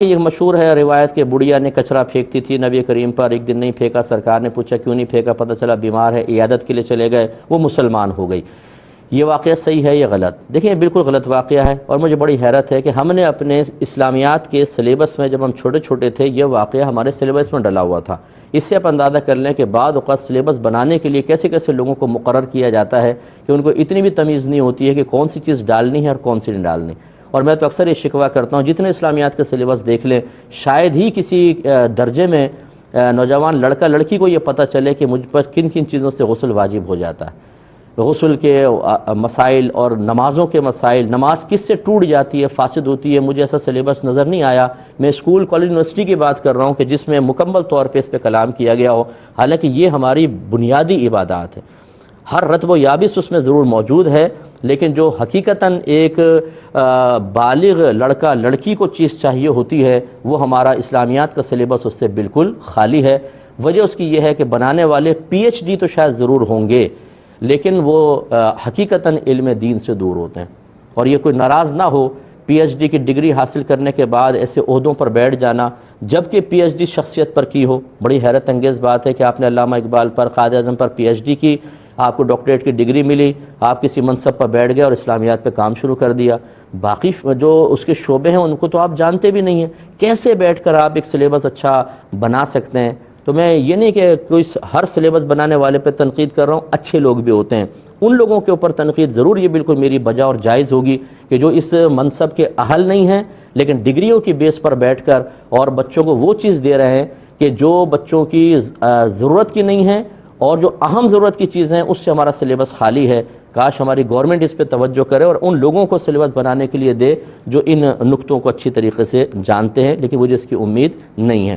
یہ مشہور ہے روایت کہ بڑھیا نے کچرا پھینکتی تھی نبی کریم پر، ایک دن نہیں پھینکا، سرکار نے پوچھا کیوں نہیں پھینکا، پتہ چلا بیمار ہے، عیادت کے لیے چلے گئے، وہ مسلمان ہو گئی۔ یہ واقعہ صحیح ہے یا غلط؟ دیکھیں یہ بالکل غلط واقعہ ہے، اور مجھے بڑی حیرت ہے کہ ہم نے اپنے اسلامیات کے سلیبس میں جب ہم چھوٹے چھوٹے تھے یہ واقعہ ہمارے سلیبس میں ڈلا ہوا تھا۔ اس سے آپ اندازہ کر لیں کہ بعض اوقات سلیبس بنانے کے لیے کیسے کیسے لوگوں کو مقرر کیا جاتا ہے کہ ان کو اتنی بھی تمیز نہیں ہوتی ہے کہ کون سی چیز ڈالنی ہے اور کون سی نہیں ڈالنی۔ اور میں تو اکثر یہ شکوہ کرتا ہوں، جتنے اسلامیات کے سلیبس دیکھ لیں، شاید ہی کسی درجے میں نوجوان لڑکا لڑکی کو یہ پتہ چلے کہ مجھ پر کن کن چیزوں سے غسل واجب ہو جاتا ہے، غسل کے مسائل اور نمازوں کے مسائل، نماز کس سے ٹوٹ جاتی ہے، فاسد ہوتی ہے۔ مجھے ایسا سلیبس نظر نہیں آیا۔ میں اسکول، کالج، یونیورسٹی کی بات کر رہا ہوں کہ جس میں مکمل طور پہ اس پہ کلام کیا گیا ہو، حالانکہ یہ ہماری بنیادی عبادات ہے۔ ہر رتب و یابس اس میں ضرور موجود ہے، لیکن جو حقیقتاً ایک بالغ لڑکا لڑکی کو چیز چاہیے ہوتی ہے وہ ہمارا اسلامیات کا سلیبس اس سے بالکل خالی ہے۔ وجہ اس کی یہ ہے کہ بنانے والے پی ایچ ڈی تو شاید ضرور ہوں گے، لیکن وہ حقیقتاً علم دین سے دور ہوتے ہیں۔ اور یہ کوئی ناراض نہ ہو پی ایچ ڈی کی ڈگری حاصل کرنے کے بعد ایسے عہدوں پر بیٹھ جانا، جبکہ پی ایچ ڈی شخصیت پر کی ہو۔ بڑی حیرت انگیز بات ہے کہ آپ نے علامہ اقبال پر، قائد اعظم پر پی ایچ ڈی کی، آپ کو ڈاکٹریٹ کی ڈگری ملی، آپ کسی منصب پر بیٹھ گئے اور اسلامیات پہ کام شروع کر دیا۔ باقی جو اس کے شعبے ہیں ان کو تو آپ جانتے بھی نہیں ہیں، کیسے بیٹھ کر آپ ایک سلیبس اچھا بنا سکتے ہیں؟ تو میں یہ نہیں کہ کوئی ہر سلیبس بنانے والے پہ تنقید کر رہا ہوں، اچھے لوگ بھی ہوتے ہیں، ان لوگوں کے اوپر تنقید ضرور یہ بالکل میری بجا اور جائز ہوگی کہ جو اس منصب کے اہل نہیں ہیں لیکن ڈگریوں کی بیس پر بیٹھ کر اور بچوں کو وہ چیز دے رہے ہیں کہ جو بچوں کی ضرورت کی نہیں ہے، اور جو اہم ضرورت کی چیزیں ہیں اس سے ہمارا سلیبس خالی ہے۔ کاش ہماری گورنمنٹ اس پہ توجہ کرے اور ان لوگوں کو سلیبس بنانے کے لیے دے جو ان نکتوں کو اچھی طریقے سے جانتے ہیں، لیکن مجھے اس کی امید نہیں ہے۔